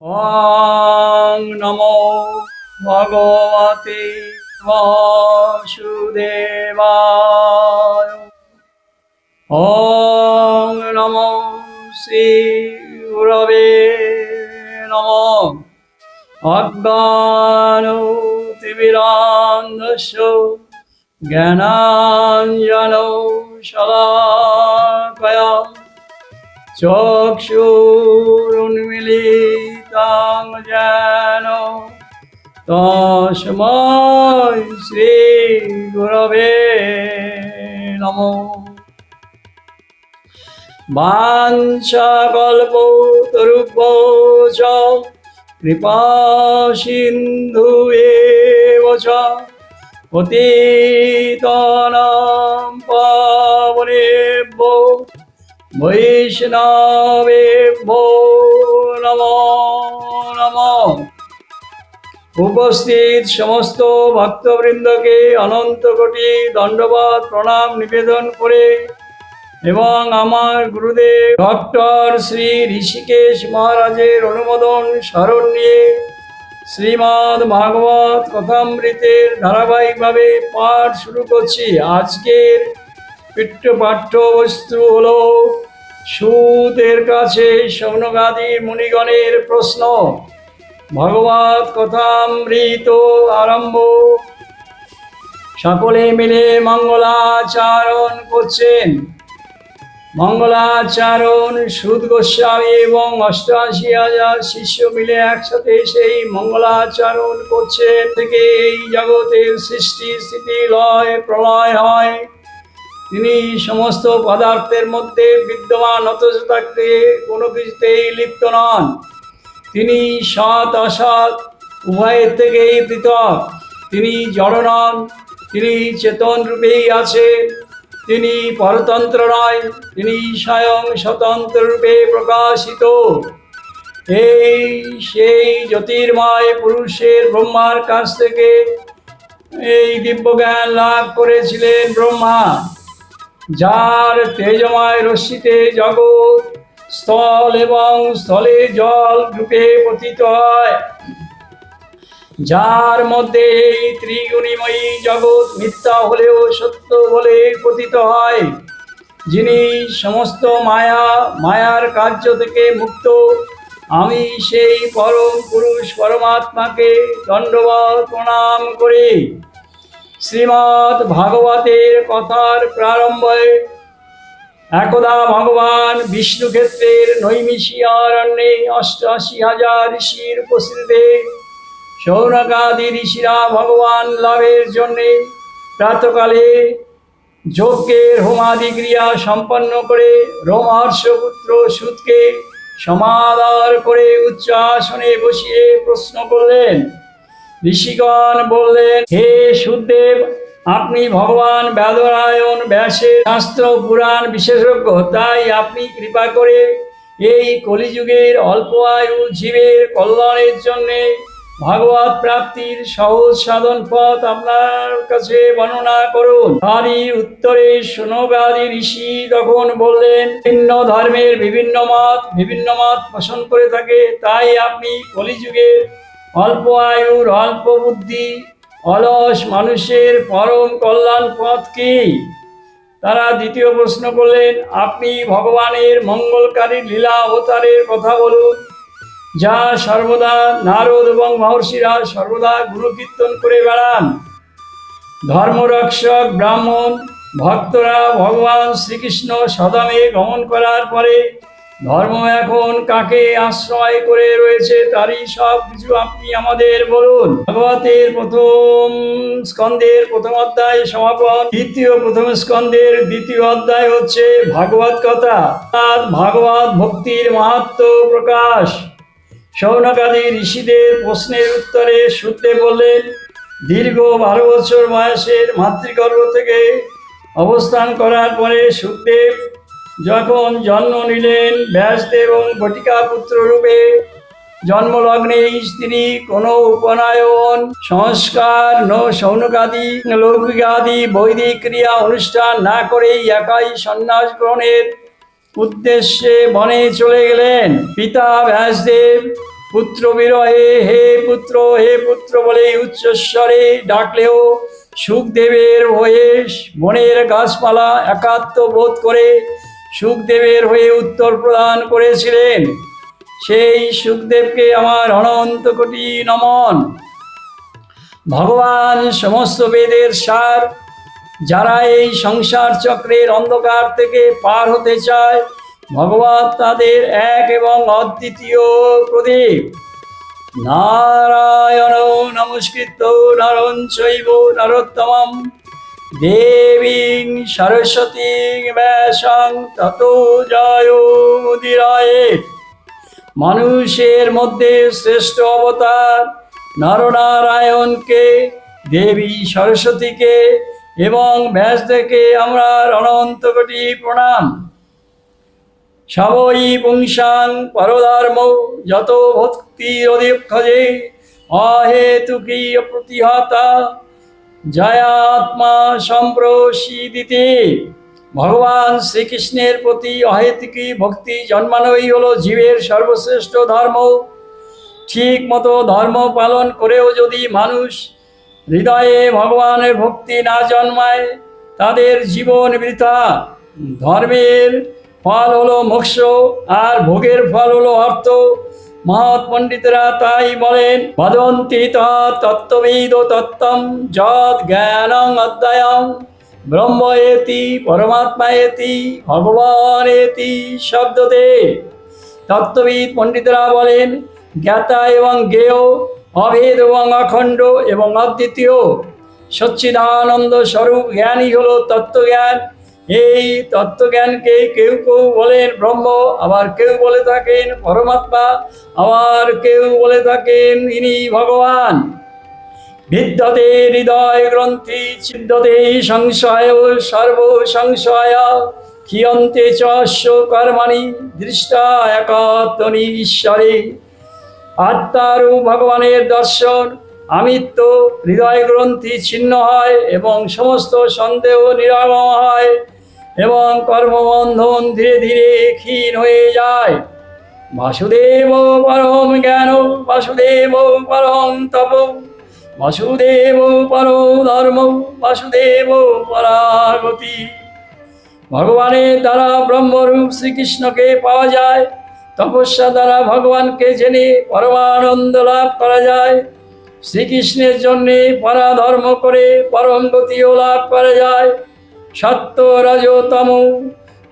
ওং নমো ভগবতে বাসুদেবায়। ওং নমো শ্রী গুরবে নমঃ। অজ্ঞানতিমিরান্ধস্য জ্ঞানাঞ্জনশলাকয়া চক্ষুরুন্মিলিतं येन তস্मै শ্রী গুরবে নমঃ। বাঞ্ছাকল্পতরুভ্যশ্চ কৃপাসিন্ধুবেব চ পতিতানাং পাবনেভ্যো বৈষ্ণবেভ্যো নমো নমঃ। উপস্থিত সমস্ত ভক্তবৃন্দকে অনন্ত কোটি দণ্ডবত প্রণাম নিবেদন করে এবং আমার গুরুদেব ডক্টর শ্রী ঋষিকেশ মহারাজের অনুমোদন স্মরণ নিয়ে শ্রীমদ্ ভাগবত কথামৃতের ধারাবাহিকভাবে পাঠ শুরু করছি। আজকের পাঠ্যবস্তু হল সূতের কাছে শৌনকাদি মুনিগণের প্রশ্ন। ভগবত কথামৃত আরম্ভ। সকলে মিলে মঙ্গলাচরণ করছেন। মঙ্গলাচরণ সূত গোস্বামী এবং ৮৮,০০০ শিষ্য মিলে একসাথে সেই মঙ্গলাচরণ করছেন। থেকে এই জগতের সৃষ্টি স্থিতি লয় প্রলয় হয়। তিনি সমস্ত পদার্থের মধ্যে বিদ্যমান, অথচ থাকতে কোনো কিছুতেই লিপ্ত নন। তিনি সৎ অসৎ উভয়ের থেকেই পৃথক। তিনি জড় নন, তিনি চেতন রূপেই আছেন। তিনি পরতন্ত্র নয়, তিনি স্বয়ং স্বতন্ত্র রূপে প্রকাশিত। এই সেই জ্যোতির্ময় পুরুষের ব্রহ্মার কাছ থেকে এই দিব্যজ্ঞান লাভ করেছিলেন ব্রহ্মা, যার তেজময় রশ্মিতে জগৎ স্থল এবং স্থলে জল রূপে পতিত হয়, যার মধ্যে এই ত্রিগুণীময়ী জগৎ মিথ্যা হলেও সত্য বলে পতিত হয়, যিনি সমস্ত মায়ার কার্য থেকে মুক্ত। আমি সেই পরম পুরুষ পরমাত্মাকে দণ্ডবত প্রণাম করি। শ্রীমদ্ ভাগবতের কথার প্রারম্ভে একদা ভগবান বিষ্ণু ক্ষেত্রের নৈমিষিয়ারণ্যে ৮৮,০০০ ঋষির উপস্থিতিতে শৌনকাদি ঋষিরা ভগবান লাভের জন্যে প্রাতকালে যজ্ঞের হোমাদি ক্রিয়া সম্পন্ন করে রোমহর্ষপুত্র সূতকে সমাদর করে উচ্চ আসনে বসিয়ে প্রশ্ন করলেন। ঋষিগণ বললেন, হে সূতদেব, আপনি ভগবান বেদনারায়ণ ব্যাসের শাস্ত্র পুরাণ বিশেষজ্ঞ, তাই আপনি কৃপা করে এই কলিযুগের অল্প আয়ু জীবের কল্যাণের জন্যে ভাগবত প্রাপ্তির সহজ সাধন পথ আপনার কাছে বর্ণনা করুন। তারই উত্তরে শৌনকাদি ঋষি তখন বললেন, ভিন্ন ধর্মের বিভিন্ন মত পোষণ করে থাকে, তাই আপনি কলিযুগের অল্প আয়ুর অল্প বুদ্ধি অলস মানুষের পরম কল্যাণ পথ কি? তারা দ্বিতীয় প্রশ্ন করলেন, আপনি ভগবানের মঙ্গলকারী লীলা অবতারের কথা বলুন, যা সর্বদা নারদ এবং মহর্ষিরা সর্বদা গুণকীর্তন করে বেড়ান। ধর্মরক্ষক ব্রাহ্মণ ভক্তরা ভগবান শ্রীকৃষ্ণ সদমে গমন করার পরে ধর্ম এখন কাকে আশ্রয় করে রয়েছে, তারই সব কিছু আপনি আমাদের বলুন। ভাগবতের প্রথম স্কন্ধের প্রথম অধ্যায় সমাপন। প্রথম স্কন্ধের দ্বিতীয় অধ্যায় হচ্ছে ভাগবত কথা, ভাগবত ভক্তির মাহাত্ম্য প্রকাশ। শৌনকাদি ঋষিদের প্রশ্নের উত্তরে সূতদেব বললেন, দীর্ঘ ১২ বছর বয়সের মাতৃগর্ভ থেকে অবস্থান করার পরে সূতদেব যখন জন্ম নিলেন, ব্যাসদেব এবং বটিকা পুত্র রূপে জন্মলগ্নেই তিনি কোনো উপনয়ন সংস্কার শৌনকাদি লৌকিকাদি বৈদিক ক্রিয়া অনুষ্ঠান না করেই একাই সন্ন্যাস গ্রহণের উদ্দেশ্যে বনে চলে গেলেন। পিতা ব্যাসদেব পুত্র বিরহে হে পুত্র বলে উচ্চস্বরে ডাকলেও সুখদেবের হয়ে বনের গাছপালা একাত্ম বোধ করে সুখদেবের হয়ে উত্তর প্রদান করেছিলেন। সেই সুখদেবকে আমার অনন্ত কোটি নমন। ভগবান সমস্ত বেদের সার। যারা এই সংসার চক্রের অন্ধকার থেকে পার হতে চায়, ভগবান তাদের এক এবং অদ্বিতীয় প্রদীপ। নারায়ণ নমস্কৃত নরং চৈব নরোত্তমং দেবীং সরস্বতীং ব্যাসং ততো জয়োদিরায়েৎ। মানুষের মধ্যে শ্রেষ্ঠ অবতার নরনারায়ণকে, দেবী সরস্বতীকে এবং ব্যাসদেবকে আমরা অনন্ত কোটি প্রণাম। সবই পুংসাং পরধর্ম যত ভক্তি অধিক্ষজে অহেতুকী প্রতিহতা জয়াত্মা সম্প্রসিদিতে। ভগবান শ্রীকৃষ্ণের প্রতি অহেতুকী ভক্তি জন্মানোই হলো জীবের সর্বশ্রেষ্ঠ ধর্ম। ঠিক মতো ধর্ম পালন করেও যদি মানুষ হৃদয়ে ভগবানের ভক্তি না জন্মায়, তাদের জীবন বৃথা। ধর্মের ফল হলো মোক্ষ আর ভোগের ফল হলো অর্থ। মহৎ পণ্ডিতরা তাই বলেন, বদন্তি তত্ত্ববিদ তত্ত্বম যদ জ্ঞানং অধ্যয়ং ব্রহ্ম এতি পরমাত্মা এতি ভগবান এতি শব্দতে। তত্ত্ববিদ পণ্ডিতরা বলেন, জ্ঞাতা এবং জ্ঞেয়, অভেদ এবং অখণ্ড এবং অদ্বিতীয় সচ্চিদানন্দ স্বরূপ জ্ঞানই হলো তত্ত্বজ্ঞান। এই তত্ত্বজ্ঞানকে কেউ কেউ বলেন ব্রহ্ম, আবার কেউ বলে থাকেন পরমাত্মা, আবার কেউ বলে থাকেন ইনি ভগবান। বিদ্যতে হৃদয় গ্রন্থি ছিদ্যতে সংশয় সর্ব সংশয় ক্ষীয়ন্তে চ কর্মাণি দৃষ্টা একাত্মনি ঈশ্বরে। আত্মারূপ ভগবানের দর্শন আমিত্ব হৃদয় গ্রন্থি ছিন্ন হয় এবং সমস্ত সন্দেহ নিরাময় হয় এবং কর্মবন্ধন ধীরে ধীরে ক্ষীণ হয়ে যায়। বাসুদেব পরম জ্ঞান বাসুদেব পরম তপ বাসুদেব পরম ধর্ম বাসুদেব পরাগতি। ভগবানের দ্বারা ব্রহ্মরূপ শ্রীকৃষ্ণকে পাওয়া যায়। তপস্যা দ্বারা ভগবানকে জেনে পরমানন্দ লাভ করা যায়। শ্রীকৃষ্ণের জন্যে পরাধর্ম করে পরম গতিও লাভ করা যায়। সত্য রজ তম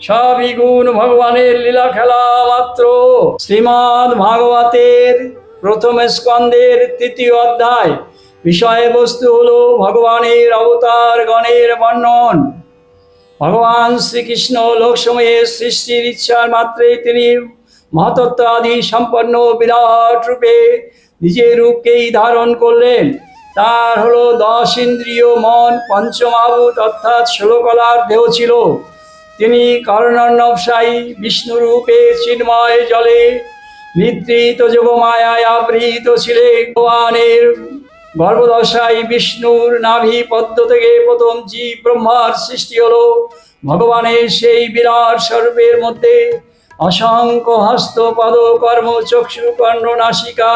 সবই গুণ ভগবানের লীলা খেলা মাত্র। শ্রীমদ্ ভাগবতের প্রথম স্কন্ধের তৃতীয় অধ্যায় বিষয়বস্তু হল ভগবানের অবতার গণের বর্ণন। ভগবান শ্রীকৃষ্ণ লোকসময়ে সৃষ্টির ইচ্ছার মাত্রে তিনি মহতত্ত্ব আদি সম্পন্ন বিরাট রূপে নিজের রূপকেই ধারণ করলেন। তার হলো 10 ইন্দ্রিয়, মন, পঞ্চমহাভূত অর্থাৎ 16 কলার দেহ ছিল। তিনি কারণার্ণবশায়ী বিষ্ণু রূপে চিন্ময় জলে নিদ্রিত যোগমায়ায় আবৃত ছিলেন। ভগবানের গর্ভদশায় বিষ্ণুর নাভি পদ্ম থেকে প্রথম জীব ব্রহ্মার সৃষ্টি হলো। ভগবানের সেই বিরাট স্বরূপের মধ্যে অসংখ্য হস্ত পদ কর্ম চক্ষু কর্ণ নাসিকা,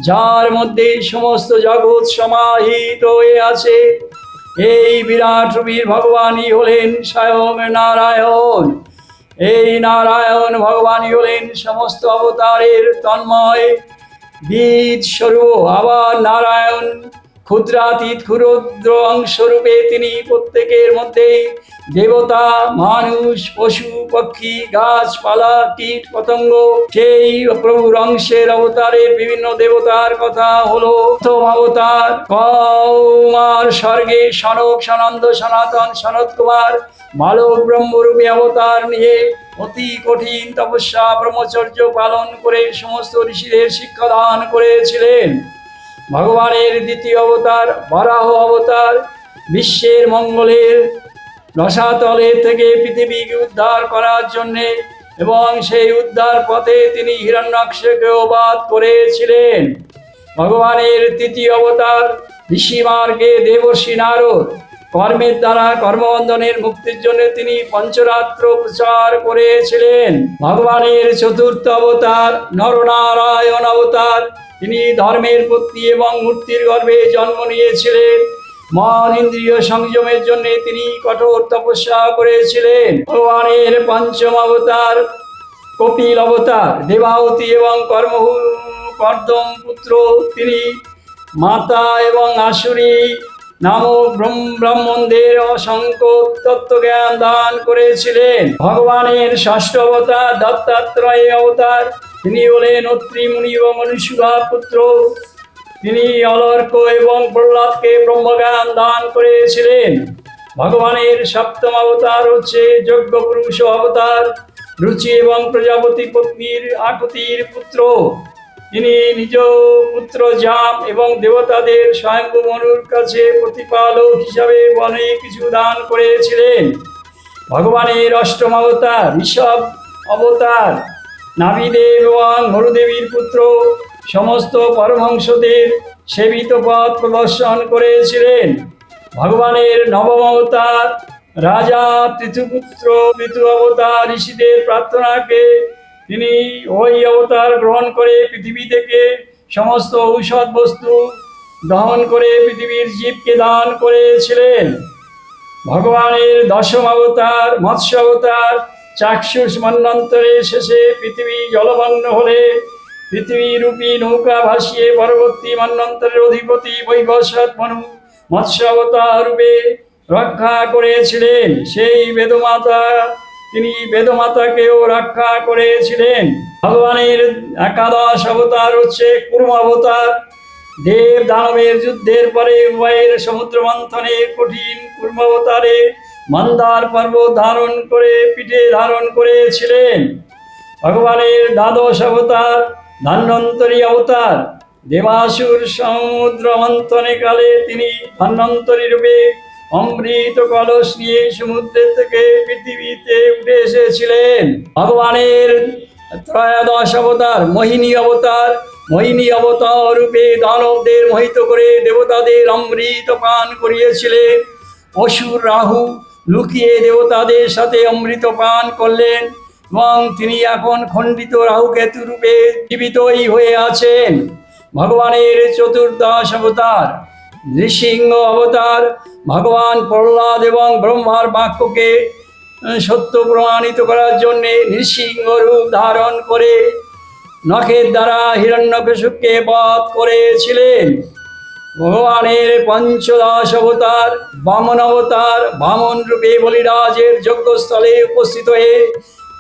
যার মধ্যে সমস্ত জগৎ সমাহিত হয়ে আছে। এই বিরাট রূপীর ভগবানই হলেন স্বয়ং নারায়ণ। এই নারায়ণ ভগবানই হলেন সমস্ত অবতারের তন্ময় বীজ স্বরূপ। আবার নারায়ণ ক্ষুদ্রাতীত ক্ষুদ্র অংশরূপে তিনি প্রত্যেকের মধ্যে দেবতা, মানুষ, পশু, পক্ষী, গাছপালা, কীট পতঙ্গ সেই প্রভুর অংশের অবতারের বিভিন্ন দেবতার কথা হলো। প্রথম অবতার কৌমার স্বর্গে সনক, সনন্দ, সনাতন, সনত কুমার বালক ব্রহ্মরূপী অবতার নিয়ে অতি কঠিন তপস্যা ব্রহ্মচর্য পালন করে সমস্ত ঋষিদের শিক্ষাদান করেছিলেন। ভগবানের দ্বিতীয় অবতার বরাহ অবতার বিশ্বের মঙ্গলের রসাতলে থেকে পৃথিবীকে উদ্ধার করার জন্যে এবং সেই উদ্ধার পথে তিনি হিরণ্যাক্ষকেও বধ করেছিলেন। ভগবানের তৃতীয় অবতার ঋষি মার্গে দেবর্ষি নারদ কর্মের দ্বারা কর্মবন্ধনের মুক্তির জন্য তিনি পঞ্চরাত্র প্রচার করেছিলেন। ভগবানের চতুর্থ অবতার নরনারায়ণ অবতার। তিনি ধর্মের পত্নী এবং মূর্তির গর্ভে জন্ম নিয়েছিলেন। মন ইন্দ্রিয় সংযমের জন্য তিনি কঠোর তপস্যা করেছিলেন। ভগবানের পঞ্চম অবতার কপিল অবতার। দেবাহুতি এবং কর্দম পুত্র তিনি। মাতা এবং আসুরী নামক ব্রাহ্মণদের অসংখ্য তত্ত্বজ্ঞান দান করেছিলেন। ভগবানের ষষ্ঠ অবতার দত্তাত্রেয় অবতার। তিনি হলেন অত্রি মুনি এবং অনুসুয়া পুত্র। তিনি অলর্ক এবং প্রহ্লাদকে ব্রহ্মজ্ঞান দান করেছিলেন। ভগবানের সপ্তম অবতার হচ্ছে যজ্ঞ পুরুষ অবতার। রুচি এবং প্রজাপতি পত্নীর আকুতির পুত্র। তিনি নিজ পুত্র জাম এবং দেবতাদের স্বয়ম্ভু মনুর কাছে প্রতিপালক হিসাবে অনেক কিছু দান করেছিলেন। ভগবানের অষ্টম অবতার ঋষভ অবতার। নাভিদেব এবং হরুদেবীর পুত্র। সমস্ত পরমহংসদের সেবিত পথ প্রদর্শন করেছিলেন। ভগবানের নবম অবতার রাজা পৃথুপুত্র। পৃথু অবতার ঋষিদের প্রার্থনাকে তিনি ওই অবতার গ্রহণ করে পৃথিবী থেকে সমস্ত ঔষধ বস্তু দহন করে পৃথিবীর জীবকে দান করেছিলেন। ভগবানের দশম অবতার মৎস্য অবতার। চাক্ষুষ মন্বন্তরের শেষে পৃথিবী জলমগ্ন হলে পৃথিবীরূপী নৌকা ভাসিয়ে পরবর্তী মন্বন্তরের অধিপতি বৈবস্বত মনু মৎস্য অবতার রূপে রক্ষা করেছিলেন। সেই বেদমাতা তিনি বেদমাতাকেও রক্ষা করেছিলেন। ভগবানের একাদশ অবতার হচ্ছে কুর্ম অবতার। দেব দানবের যুদ্ধের পরে উভয়ের সমুদ্র মন্থনে কঠিন কুর্ম অবতারে মন্দার পর্বত ধারণ করে পিঠে ধারণ করেছিলেন। ভগবানের দ্বাদশ অবতার ধন্বন্তরী অবতার। দেবাসুর সমুদ্র মন্থনে কালে তিনি ধন্বন্তরী রূপে অমৃত কলস নিয়ে সমুদ্রের থেকে পৃথিবীতে উঠে এসেছিলেন। ভগবানের ত্রয়োদশ অবতার মোহিনী অবতার। মোহিনী অবতার রূপে দানবদের মোহিত করে দেবতাদের অমৃত পান করিয়েছিলেন। অসুর রাহু লুকিয়ে দেবতাদের সাথে অমৃত পান করলেন এবং তিনি এখন খণ্ডিত রাহুকেতু রূপে জীবিতই হয়ে আছেন। ভগবানের চতুর্দশ অবতার নৃসিংহ অবতার। ভগবান প্রহ্লাদ এবং ব্রহ্মার বাক্যকে সত্য প্রমাণিত করার জন্যে নৃসিংহ রূপ ধারণ করে নখের দ্বারা হিরণ্যকশিপুকে বধ করেছিলেন। ভগবানের পঞ্চদশ অবতার বামন অবতার। বামন রূপে বলিরাজের যজ্ঞস্থলে উপস্থিত হয়ে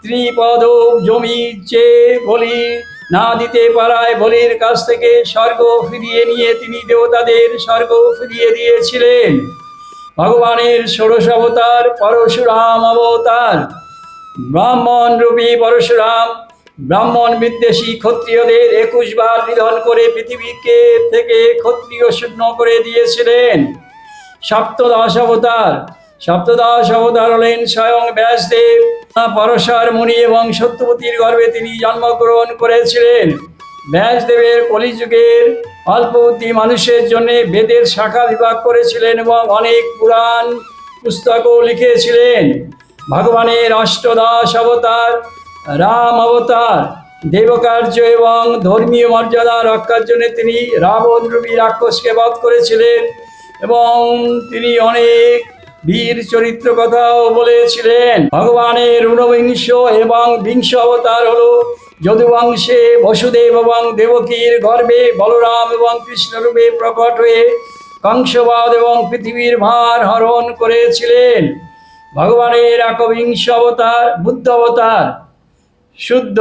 ত্রিপদ জমি চেয়ে বলি না দিতে পারায় বলির কাছ থেকে স্বর্গ ফিরিয়ে নিয়ে তিনি দেবতাদের স্বর্গ ফিরিয়ে দিয়েছিলেন। ভগবানের ষোড়শ অবতার পরশুরাম অবতার। ব্রাহ্মণ রূপী পরশুরাম ব্রাহ্মণ বিদ্বেষী ক্ষত্রিয়দের 21 বার নিধন করে পৃথিবীকে থেকে ক্ষত্রিয় শূন্য করে দিয়েছিলেন। সপ্তদশ অবতার। সপ্তদশ অবতার হলেন স্বয়ং ব্যাসদেব। পরশর মুনি এবং সত্যবতীর গর্ভে তিনি জন্মগ্রহণ করেছিলেন। ব্যাসদেবের কলিযুগের অল্পবুদ্ধি মানুষের জন্য বেদের শাখা বিভাগ করেছিলেন এবং অনেক পুরাণ পুস্তকও লিখেছিলেন। ভগবানের অষ্টদশ অবতার রাম অবতার। দেবকার্য এবং ধর্মীয় মর্যাদা রক্ষার জন্য তিনি রাবণ রূপী রাক্ষসকে বধ করেছিলেন এবং তিনি অনেক বীর চরিত্র কথাও বলেছিলেন। ভগবানের ঊনবিংশ এবং বিংশ অবতার হল যদুবংশে বসুদেব এবং দেবকীর গর্ভে বলরাম এবং কৃষ্ণরূপে প্রকট হয়ে কংসবধ এবং পৃথিবীর ভার হরণ করেছিলেন। ভগবানের একবিংশ অবতার বুদ্ধ অবতার। শুদ্ধ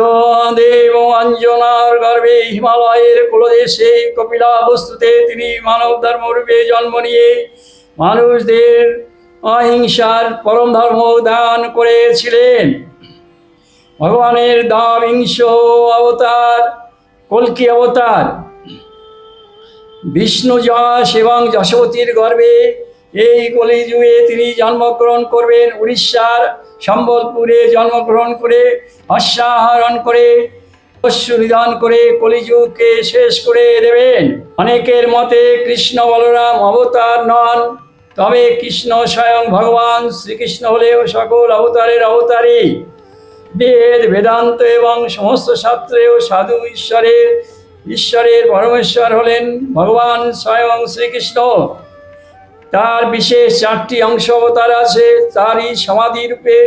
দেব অঞ্জনার গর্ভে হিমালয়ের কুলদেশে কপিলাবস্তুতে তিনি মানব ধর্মরূপে জন্ম নিয়ে মানুষদের অহিংসার পরম ধর্ম দান করেছিলেন। ভগবানের দ্বাবিংশ অবতার কল্কি অবতার। বিষ্ণু যশ এবং যশোবতীর গর্ভে এই কলিযুগে তিনি জন্মগ্রহণ করবেন। উড়িষ্যার সম্বলপুরে জন্মগ্রহণ করে অশ্বারোহণ করে অশ্ব নিধন করে কলিযুগকে শেষ করে দেবেন। অনেকের মতে কৃষ্ণ বলরাম অবতার নন, তবে কৃষ্ণ স্বয়ং ভগবান শ্রীকৃষ্ণ হলেও সকল অবতারের অবতারী। বেদ বেদান্ত এবং সমস্ত শাস্ত্রেও সাধু ঈশ্বরের পরমেশ্বর হলেন ভগবান স্বয়ং শ্রীকৃষ্ণ। তার বিশেষ 4টি অংশ অবতার আছে। তারই সমাধি রূপে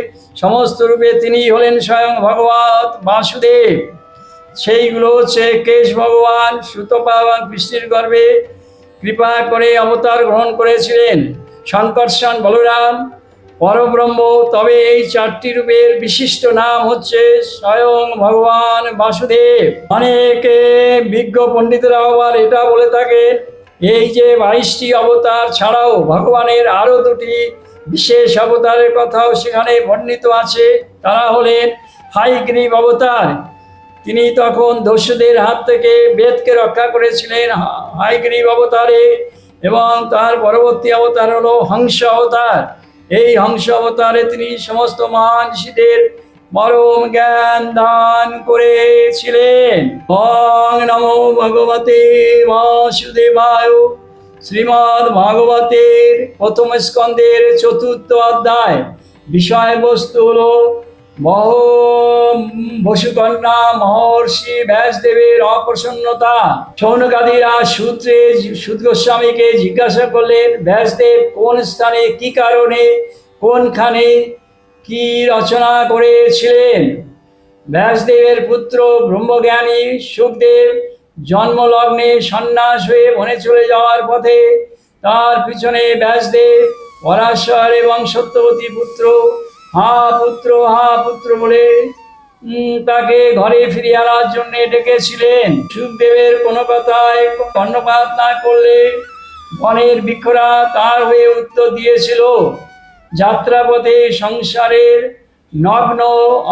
সমস্ত রূপে তিনি হলেন স্বয়ং ভগবান বাসুদেব। সেইগুলো হচ্ছে কেশ ভগবান সুতপা এবং কৃষ্ণের গর্ভে কৃপা করে অবতার গ্রহণ করেছিলেন শঙ্কর্ষণ বলরাম পরব্রহ্ম। তবে এই 4টি রূপের বিশিষ্ট নাম হচ্ছে স্বয়ং ভগবান বাসুদেব। অনেকে বিজ্ঞ পণ্ডিতরা আবার এটা বলে থাকেন এই যে 22টি অবতার ছাড়াও ভগবানের আরও 2টি বিশেষ অবতারের কথাও সেখানে বর্ণিত আছে। তারা হলেন হায়গ্রীব অবতার, তিনি তখন দস্যুদের হাত থেকে বেদকে রক্ষা করেছিলেন হায়গ্রীব অবতারে। এবং তার পরবর্তী অবতার হলো হংস অবতার। এই হংস অবতারে তিনি সমস্ত মহান ঋষিদের পরম জ্ঞান দান করেছিলেন। ওং নমো ভগবতে বাসুদেবায়। শ্রীমদ্ ভাগবতের প্রথম স্কন্ধের 4র্থ অধ্যায়। বিষয়বস্তু হলো বসুকন্যা মহর্ষি ব্যাসদেবের অপ্রসন্নতা। শৌনকাদিরা সুত গোস্বামীকে জিজ্ঞাসা করলেন ব্যাসদেব কোন স্থানে কি কারণে কোনখানে কি রচনা করেছিলেন। ব্যাসদেবের পুত্র ব্রহ্মজ্ঞানী সুখদেব জন্মলগ্নে সন্ন্যাস হয়ে বনে চলে যাওয়ার পথে তার পিছনে ব্যাসদেব পরাশর এবং সত্যবতী পুত্র হা পুত্র বলে তাকে ঘরে ফিরিয়ে আনার জন্য ডেকেছিলেন। সুখদেবের কোনো কথায় কর্ণপাত না করলে বনের বৃক্ষরা তার হয়ে উত্তর দিয়েছিল। যাত্রাপথে সংসারের নগ্ন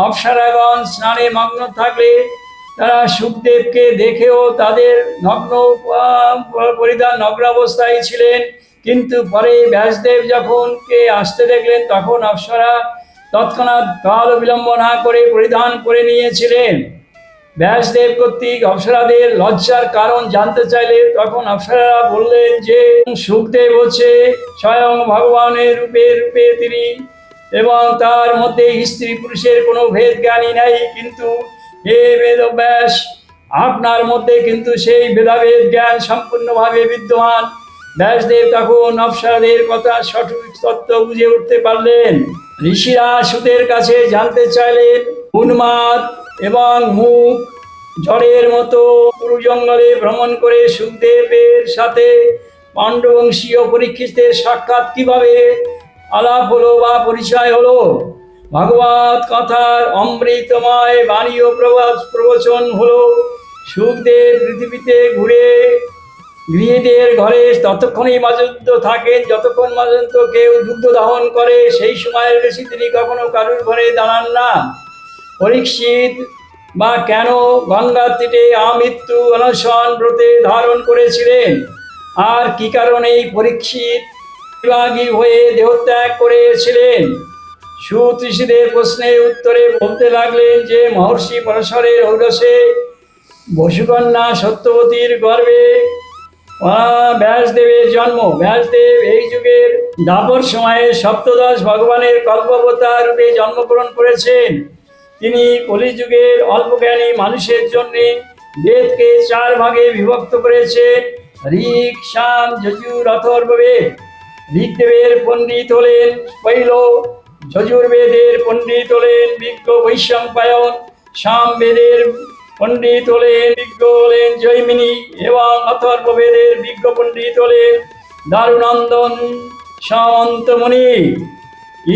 অপ্সরাগণ স্নানে মগ্ন থাকলে তারা সুখদেবকে দেখেও তাদের নগ্ন অবস্থায় ছিলেন। কিন্তু পরে ব্যাসদেব যখন আসতে দেখলেন তখন অপ্সরা তৎক্ষণাৎ কাল বিলম্ব না করে পরিধান করে নিয়েছিলেন। ব্যাসদেব কর্তৃক অপ্সরাদের লজ্জার কারণ জানতে চাইলে তখন অপ্সরারা বললেন যে সুখদেব হচ্ছে স্বয়ং ভগবানের রূপে তিনি, এবং তার মধ্যে স্ত্রী পুরুষের কোনো ভেদ জ্ঞানী নাই। কিন্তু হে বেদব্যাস, আপনার মধ্যে কিন্তু সেই ভেদাভেদ জ্ঞান সম্পূর্ণভাবে বিদ্যমান। ব্যাসদেব তখন অপ্সরাদের কথা সঠিক তত্ত্ব বুঝে উঠতে পারলেন। ঋষিরা সুতের কাছে জানতে চাইলেন উন্মাদ এবং মুখ জড়ের মতো পুরু জঙ্গলে ভ্রমণ করে সুখদেবের সাথে পাণ্ডবংশীয় পরীক্ষিতের সাক্ষাৎ কিভাবে আলাপ হলো বা পরিচয় হলো। ভাগবত কথার অমৃতময় বাণী ও প্রবচন হলো। সুখদেব পৃথিবীতে ঘুরে গৃহীদের ঘরে ততক্ষণই মজুদ থাকেন যতক্ষণ পর্যন্ত কেউ দুগ্ধ দাহন করে। সেই সময়ের বেশি তিনি কখনো কারুর ঘরে দাঁড়ান না। পরীক্ষিত বা কেন গঙ্গার তীরে আমৃত্যু অনশন ব্রতে ধারণ করেছিলেন, আর কি কারণে পরীক্ষিত বিভাগী হয়ে দেহত্যাগ করেছিলেন। সুত ঋষিদের প্রশ্নের উত্তরে বলতে লাগলেন যে মহর্ষি পরশরের ঔরসে বসুকন্যা সত্যবতীর গর্ভে ব্যাসদেবের জন্ম। ব্যাসদেব এই যুগের দ্বাপর সময়ে সপ্তদশ ভগবানের কল্পাবতার রূপে জন্মগ্রহণ করেছেন। তিনি কলিযুগের অল্পজ্ঞানী মানুষের জন্য বেদকে 4 ভাগে বিভক্ত করেছেন ঋক সাম যজুর অথর্ববেদ। ঋগ্বেদের পণ্ডিত হলেন পৈল, যজুর্বেদের পণ্ডিত হলেন বিজ্ঞ বৈশম্পায়ন, সামবেদের পণ্ডিত হলেন বিজ্ঞ হলেন জৈমিনী এবং অথর্ববেদের বিজ্ঞ পণ্ডিত হলেন দারুনন্দন সামন্তমণি।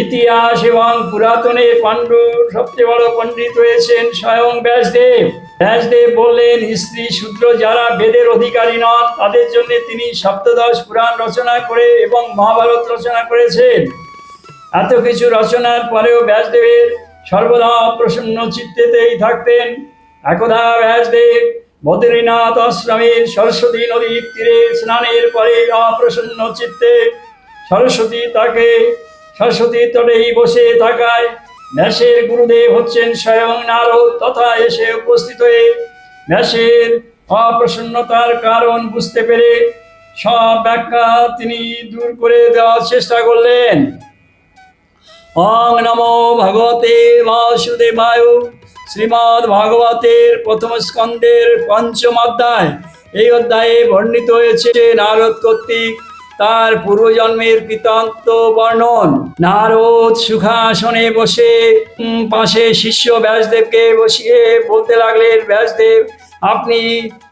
ইতিহাস এবং পুরাতনে পাণ্ডুর সবচেয়ে বড় পণ্ডিত হয়েছেন স্বয়ং ব্যাসদেব। ব্যাসদেব বললেন স্ত্রী শূদ্র যারা বেদের অধিকারী নন তাদের জন্য তিনি সপ্তদশ পুরাণ রচনা করে এবং মহাভারত রচনা করেছেন। এত কিছু রচনার পরেও ব্যাসদেবের সর্বদা প্রসন্ন চিত্তেতেই থাকতেন। একদা ব্যাসদেব বদ্রীনাথ আশ্রমের সরস্বতী নদীর তীরে স্নানের পরে অপ্রসন্ন চিত্তে সরস্বতী তটেই বসে থাকায় ব্যাসের গুরুদেব হচ্ছেন স্বয়ং নারদ তথা এসে উপস্থিত হয়ে ব্যাসের অপ্রসন্নতার কারণ বুঝতে পেরে সব ব্যাখ্যা তিনি দূর করে দেওয়ার চেষ্টা করলেন। ওং নমো ভগবতে বাসুদেবায়। শ্রীমদ্ ভাগবতের প্রথম স্কন্ধের পঞ্চম অধ্যায়। এই অধ্যায়ে বর্ণিত হয়েছে নারদ কর্তৃক তার পূর্বজন্মের কৃতান্ত বর্ণন। নারদ সুখাসনে বসে পাশে শিষ্য ব্যাসদেবকে বসিয়ে বলতে লাগলেন, ব্যাসদেব, আপনি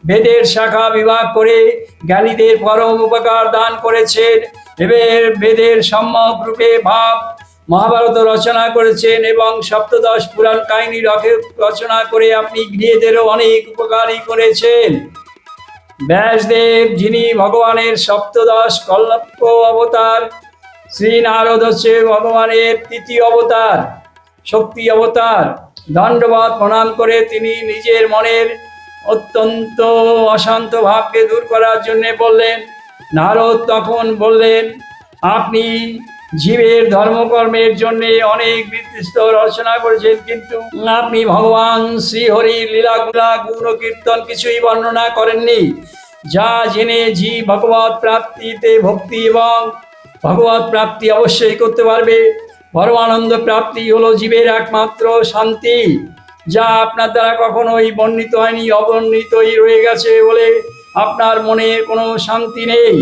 বেদের শাখা বিভাগ করে জ্ঞানীদের পরম উপকার দান করেছেন। এবার বেদের সম্যক রূপে ভাব মহাভারত রচনা করেছেন এবং সপ্তদশ পুরাণ কাহিনী রচনা করে আপনি গৃহীদেরও অনেক উপকারী করেছেন। ব্যাসদেব, যিনি ভগবানের সপ্তদশ কল্প অবতার, শ্রী নারদ হচ্ছে ভগবানের তৃতীয় অবতার, শক্তি অবতার। দণ্ডবত প্রণাম করে তিনি নিজের মনের অত্যন্ত অশান্ত ভাবকে দূর করার জন্য বললেন। নারদ তখন বললেন, আপনি জীবের ধর্মকর্মের জন্য অনেক নির্দিষ্ট রচনা করেছেন, কিন্তু আপনি ভগবান শ্রীহরির লীলাগুলা গুণ কীর্তন কিছুই বর্ণনা করেননি, যা জেনে জীব ভগবত প্রাপ্তিতে ভক্তি এবং ভগবত প্রাপ্তি অবশ্যই করতে পারবে। পরমানন্দ প্রাপ্তি হলো জীবের একমাত্র শান্তি, যা আপনার দ্বারা কখনোই বর্ণিত হয়নি, অবর্ণিতই রয়ে গেছে বলে আপনার মনে কোনো শান্তি নেই।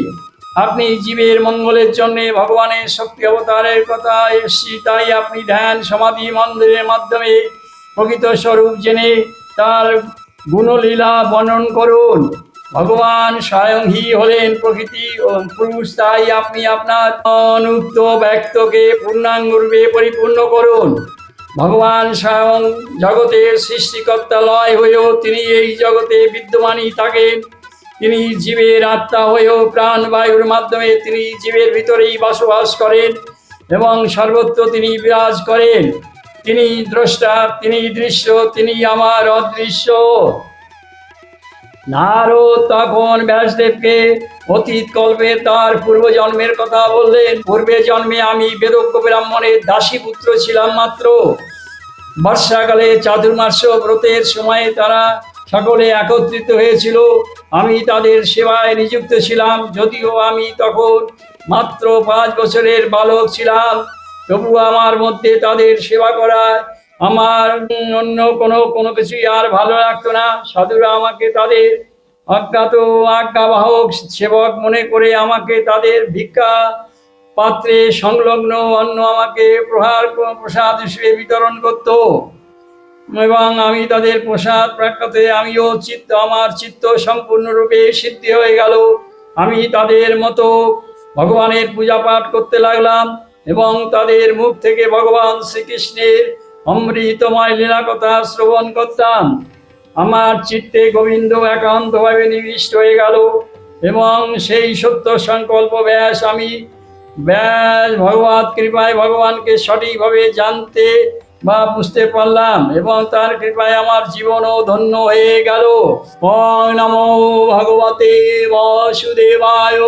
আপনি জীবের মঙ্গলের জন্য ভগবানের শক্তি অবতারের কথা এসছি, তাই আপনি ধ্যান সমাধি মন্দিরের মাধ্যমে প্রকৃত স্বরূপ জেনে তার গুণলীলা বর্ণন করুন। ভগবান স্বয়ংই হলেন প্রকৃতি ও পুরুষ, তাই আপনি আপনার অনুক্ত ব্যক্তকে পূর্ণাঙ্গরূপে পরিপূর্ণ করুন। ভগবান স্বয়ং জগতের সৃষ্টিকর্তা লয় হয়েও তিনি এই জগতে বিদ্যমানই থাকেন। তিনি জীবের আত্মা হয়েও প্রাণবায়ুর মাধ্যমে তিনি জীবের ভিতরেই বসবাস করেন এবং সর্বত্র তিনি বিরাজ করেন। তিনি দ্রষ্টা, তিনি দৃশ্য, তিনি আমার অদৃশ্য। নারদ তখন ব্যাসদেবকে অতীত কল্পে তার পূর্বজন্মের কথা বললেন। পূর্বে জন্মে আমি বেদজ্ঞ ব্রাহ্মণের দাসীপুত্র ছিলাম মাত্র। বর্ষাকালে চাতুর্মাস্য ব্রতের সময়ে তারা সকলে একত্রিত হয়েছিল। আমি তাদের সেবায় নিযুক্ত ছিলাম। যদিও আমি তখন মাত্র 5 বছরের বালক ছিলাম, তবু আমার মধ্যে তাদের সেবা করায় আমার অন্য কোনো কিছুই আর ভালো লাগতো না। সাধুরা আমাকে তাদের অজ্ঞাত আজ্ঞাবাহক সেবক মনে করে আমাকে তাদের ভিক্ষা পাত্রে সংলগ্ন অন্ন আমাকে প্রসাদ হিসেবে বিতরণ করত এবং আমি তাদের প্রসাদ প্রাপ্যতে আমার চিত্ত সম্পূর্ণরূপে সিদ্ধি হয়ে গেল। আমি তাদের মতো ভগবানের পূজা পাঠ করতে লাগলাম এবং তাদের মুখ থেকে ভগবান শ্রীকৃষ্ণের অমৃতময় লীলা কথা শ্রবণ করতাম। আমার চিত্তে গোবিন্দ একান্তভাবে নিবিষ্ট হয়ে গেল এবং সেই সত্য সংকল্প ব্যাস ভগবত কৃপায় ভগবানকে সঠিকভাবে জানতে বা বুঝতে পারলাম এবং তার কৃপায় আমার জীবনও ধন্য হয়ে গেল। ওং নমো ভগবতে বাসুদেবায়।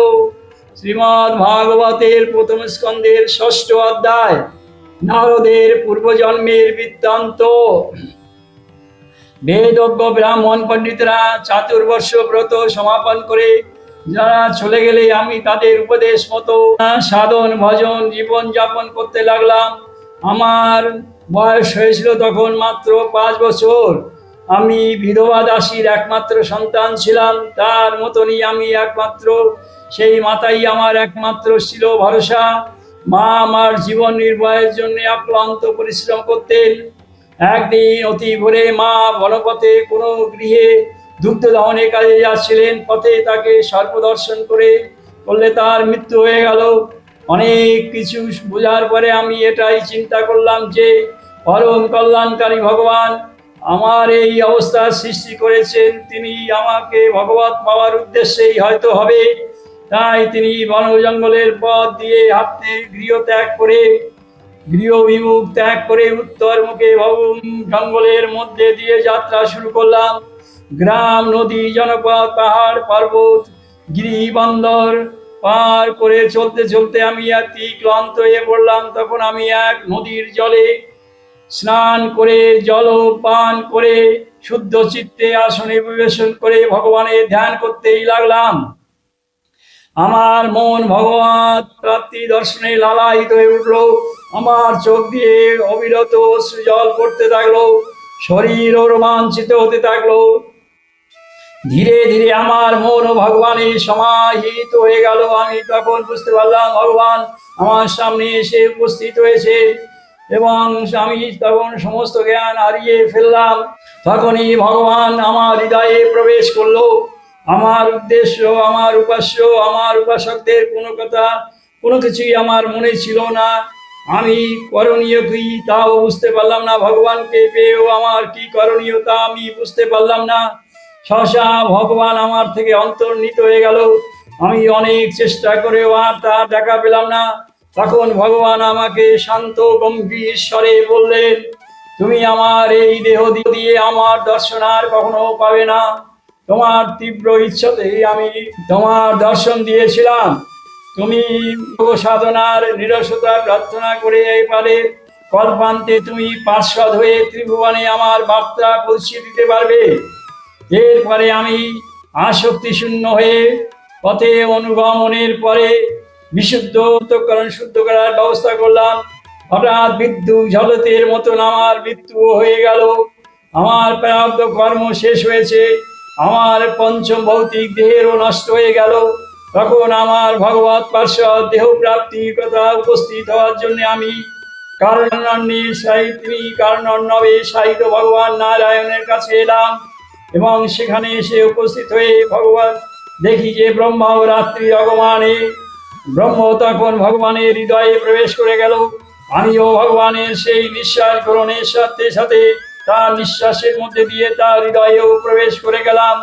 শ্রীমদ্ ভাগবতের প্রথম স্কন্ধের 6ষ্ঠ অধ্যায়। নারদের পূর্বজন্মের বৃত্তান্ত। বেদজ্ঞ ব্রাহ্মণ পণ্ডিতরা চাতুর্বর্ষ ব্রত সমাপন করে যারা চলে গেলে আমি তাদের উপদেশ মতো সাধন ভজন জীবন যাপন করতে লাগলাম। আমার বয়স হয়েছিল তখন মাত্র 5 বছর। আমি বিধবা দাসীর একমাত্র সন্তান ছিলাম। তার মতনই আমি একমাত্র, সেই মাতাই আমার একমাত্র ছিল ভরসা। মা আমার জীবন নির্বাহের জন্য অক্লান্ত পরিশ্রম করতেন। একদিন অতি ভোরে মা বনপথে কোনো গৃহে দুগ্ধ দহনের কাজে যাচ্ছিলেন। পথে তাকে সর্পদর্শন করলে তার মৃত্যু হয়ে গেল। অনেক কিছু বোঝার পরে আমি এটাই চিন্তা করলাম যে পরম কল্যাণকারী ভগবান আমার এই অবস্থার সৃষ্টি করেছেন। তিনি আমাকে ভগবত পাওয়ার উদ্দেশ্যেই হয়তো হবে। তাই তিনি বন জঙ্গলের পথ দিয়ে হাঁটতে গৃহবিমুখ ত্যাগ করে উত্তর মুখে জঙ্গলের মধ্যে দিয়ে যাত্রা শুরু করলাম। গ্রাম, নদী, জনপদ, পাহাড়, পর্বত, গিরি, বন্দর পার করে চলতে চলতে আমি অতি ক্লান্ত হয়ে পড়লাম। তখন আমি এক নদীর জলে স্নান করে জল পান করে শুদ্ধ চিত্তে আসনে পরিবেশন করে ভগবানের ধ্যান করতেই লাগলাম। আমার মন ভগবত প্রাপ্তি দর্শনে লালায়িত হয়ে উঠল। আমার চোখ দিয়ে অবিরত সৃজল করতে থাকলো, শরীর রোমাঞ্চিত হতে থাকলো। ধীরে ধীরে আমার মন ভগবানে সমাহিত হয়ে গেল। আমি তখন বুঝতে পারলাম ভগবান আমার সামনে এসে উপস্থিত হয়েছে এবং আমি তখন সমস্ত জ্ঞান হারিয়ে ফেললাম। তখনই ভগবান আমার হৃদয়ে প্রবেশ করলো। আমার উদ্দেশ্য, আমার উপাস্য, আমার উপাসকদের কোনো কথা, কোনো কিছুই আমার মনে ছিল না। আমি করণীয় কি তাও বুঝতে পারলাম না। ভগবানকে পেয়েও আমার কি করণীয় তা আমি বুঝতে পারলাম না। সহসা ভগবান আমার থেকে অন্তর্হিত হয়ে গেল। আমি অনেক চেষ্টা করেও আর তার দেখা পেলাম না। তখন ভগবান আমাকে শান্ত গম্ভীর স্বরে বললেন, তুমি আমার এই দেহ দিয়ে আমার দর্শন আর কখনো পাবে না। তোমার তীব্র ইচ্ছাতেই আমি তোমার দর্শন দিয়েছিলাম। তুমি সাধনার নিরসতা প্রার্থনা করে এবারে কল্পান্তে তুমি পার্শ্বদ হয়ে ত্রিভুবনে আমার বার্তা পৌঁছে দিতে পারবে। এরপরে আমি আসক্তি শূন্য হয়ে পথে অনুগমনের পরে বিশুদ্ধ অন্তঃকরণ শুদ্ধ করার ব্যবস্থা করলাম। হঠাৎ বিদ্যুৎ ঝলতের মতন আমার মৃত্যু হয়ে গেল। আমার প্রারব্ধ কর্ম শেষ হয়েছে। আমার পঞ্চম ভৌতিক দেহেরও নষ্ট হয়ে গেল। তখন আমার ভগবত পার্শ্বদ দেহ প্রাপ্তির কথা উপস্থিত হওয়ার জন্য আমি কারণান্বের সাহিত্যী কারণবে সাহিত্য ভগবান নারায়ণের কাছে এলাম এবং সেখানে এসে উপস্থিত হয়ে ভগবান দেখি যে ব্রহ্মা ও রাত্রি অগমানে ব্রহ্ম তখন ভগবানের হৃদয়ে প্রবেশ করে গেল। আমিও ভগবানের সেই নিঃশ্বাস গ্রহণের সাথে সাথে তার নিঃশ্বাসের মধ্যে দিয়ে তার হৃদয়েও প্রবেশ করে গেলাম।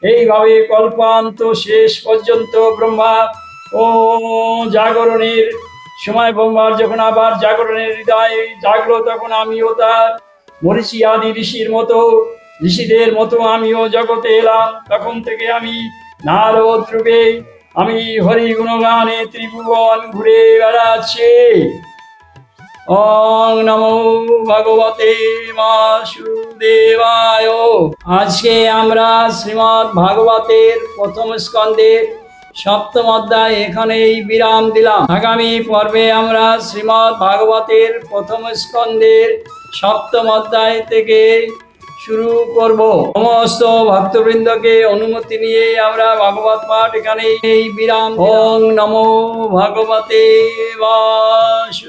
এইভাবে কল্পান্ত শেষ পর্যন্ত ব্রহ্মা ও জাগরণের সময় ব্রহ্মার যখন আবার জাগরণের হৃদয় জাগলো, তখন আমিও তার মরিচি আদি ঋষিদের মতো আমিও জগতে এলাম। তখন থেকে আমি নারদ রূপে আমি হরি গুণগানে ত্রিভুবন ঘুরে বেড়াচ্ছি। ওং নমো ভগবতে বাসুদেবায়। আজকে আমরা শ্রীমদ্ ভাগবতের প্রথম স্কন্ধের সপ্তম অধ্যায় এখানেই বিরাম দিলাম। আগামী পর্বে আমরা শ্রীমদ্ ভাগবতের প্রথম স্কন্ধের সপ্তম অধ্যায় থেকে শুরু করব। সমস্ত ভক্তবৃন্দকে অনুমতি নিয়ে আমরা ভাগবত পাঠ এখানেই বিরাম। ওং নমো ভগবতে বাসুদেবায়।